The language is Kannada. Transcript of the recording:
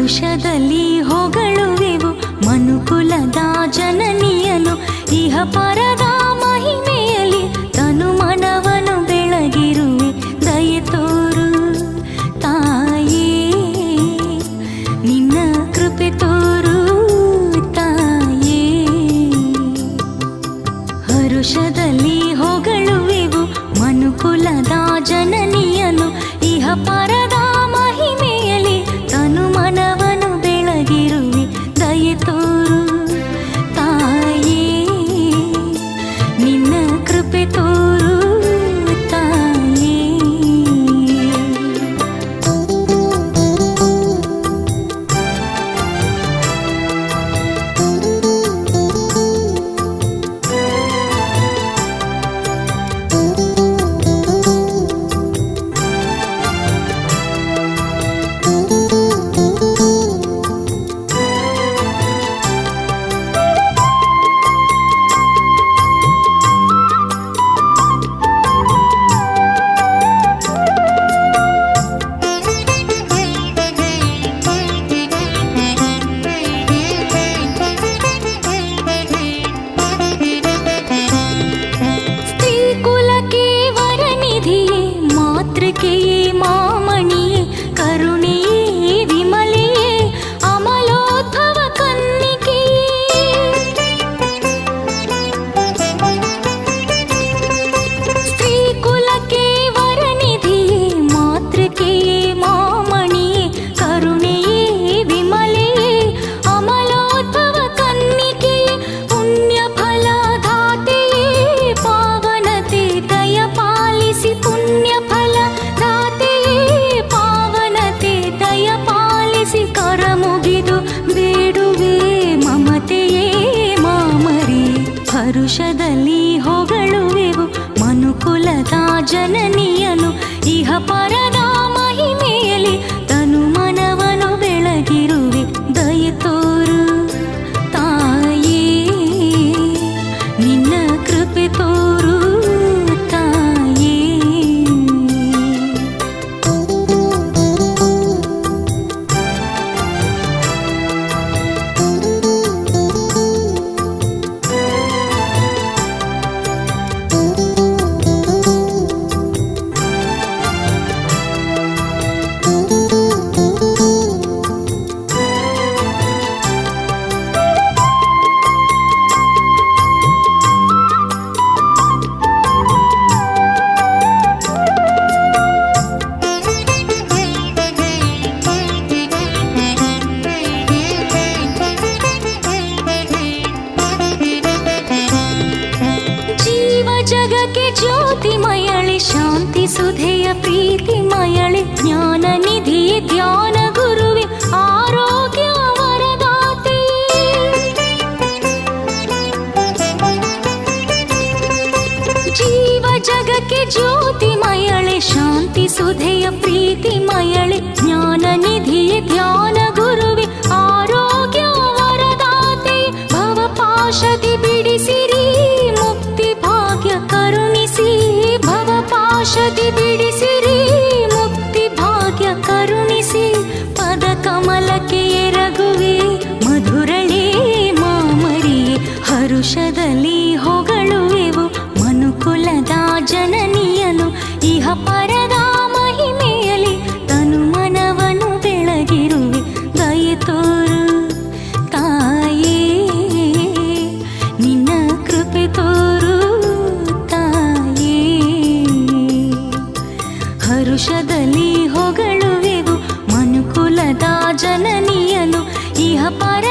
ಹರುಷದಲ್ಲಿ ಹೊಗಳುವೆವು ಮನುಕುಲದ ಜನನಿಯನು, ಇಹ ಪರದ ಮಹಿಮೆಯಲ್ಲಿ ತನು ಮನವನು ಬೆಳಗಿರುವೆ ದಯೆ ತೋರು ತಾಯೇ, ನಿನ್ನ ಕೃಪೆ ತೋರು ತಾಯೇ. ಹರುಷದಲ್ಲಿ ಹೊಗಳುವೆವು ಮನುಕುಲದ ಜನನಿಯನು, ಇಹ ಪರದ ಮಹಿಮೆಯಲ್ಲಿ ತನು ಮನವನು ಬೆಳಗಿರುವೆ ದಯೆ ತೋರು ತಾಯೇ, ನಿನ್ನ ಕೃಪೆ ತೋರು ತಾಯೇ. ಮಾತೃಕೆಯೇ ಮಾಮಣಿಯೇ ಕರುಣೆಯೇ ವಿಮಲೆಯೇ ಅಮಲೋದ್ಭವ ಕನ್ನಿಕೆಯೇ. ಸ್ತ್ರೀ ಕುಲಕ್ಕೆ ವರನಿಧಿಯೇ ಮಾತೃಕೆಯೇ ಮಾಮಣಿಯೇ ಕರುಣೆಯೇ ವಿಮಲೆಯೇ ಅಮಲೋದ್ಭವ ಕನ್ನಿಕೆಯೇ. ಪುಣ್ಯ ಫಲದಾತೆಯೇ ಪಾವನತೆ ದಯ ಪಾಲಿಸಿ, ಪುಣ್ಯ ಪಾವನತೆ ದಯ ಪಾಲಿಸಿ ಕರ ಮುಗಿದು ಬೇಡುವೆ ಮಮತೆಯೇ ಮಾಮರಿ. ಹರುಷದಲ್ಲಿ ಹೊಗಳುವೆವು ಮನುಕುಲದ ಜನನಿಯನು, ಇಹ ಪರದ ಮಹಿಮೆಯಲ್ಲಿ ತನು ಮನವನು ಬೆಳಗಿರುವೆ ದಯೆ ತೋರು ತಾಯೇ, ನಿನ್ನ ಕೃಪೆ ತೋರು ತಾಯೇ. ಜಗಕ್ಕೆ ಜ್ಯೋತಿಮಯಳೆ ಶಾಂತಿ ಸುಧೆಯ ಪ್ರೀತಿಮಯಳೆ ಜ್ಞಾನ ನಿಧಿಯೇ ಧ್ಯಾನ ಗುರುವೆ ಆರೋಗ್ಯ ವರದಾತೆ. ಜೀವ ಜಗಕ್ಕೆ ಜ್ಯೋತಿಮಯಳೆ ಶಾಂತಿ ಸುಧೆಯ ಪ್ರೀತಿಮಯಳೆ ಜ್ಞಾನ ನಿಧಿಯೇ ಧ್ಯಾನ ಗುರುವೆ ಆರೋಗ್ಯ ವರದಾತೆ. ಭವಪಾಶದಿ ಬಿಡಿಸಿರಿ ಮುಕ್ತಿ ಭಾಗ್ಯ ಕರುಣಿಸಿ, ಭವಪಾಶದಿ ಬಿಡಿಸಿರಿ ಮುಕ್ತಿ ಭಾಗ್ಯ ಕರುಣಿಸಿ. ಪದ ಕಮಲಕ್ಕೆ ಎರಗುವೆ ಮಧುರಳೇ ಮಾಮರಿಯೇ. ಹರುಷದಲ್ಲಿ ಹೊಗಳುವೆವು ಮನುಕುಲದ ಜನನಿಯನು, ಇಹ ಪರದ ಮಹಿಮೆಯಲ್ಲಿ ತನು ಮನವನು ಬೆಳಗಿರುವೆ ದಯೆ ತೋರು ತಾಯೇ, ನಿನ್ನ ಕೃಪೆ ತೋರು ತಾಯೇ. ಹರುಷದಲ್ಲಿ ಹೊಗಳುವೆವು ಮನುಕುಲದ ಜನನಿಯನು, ಇಹ ಪರ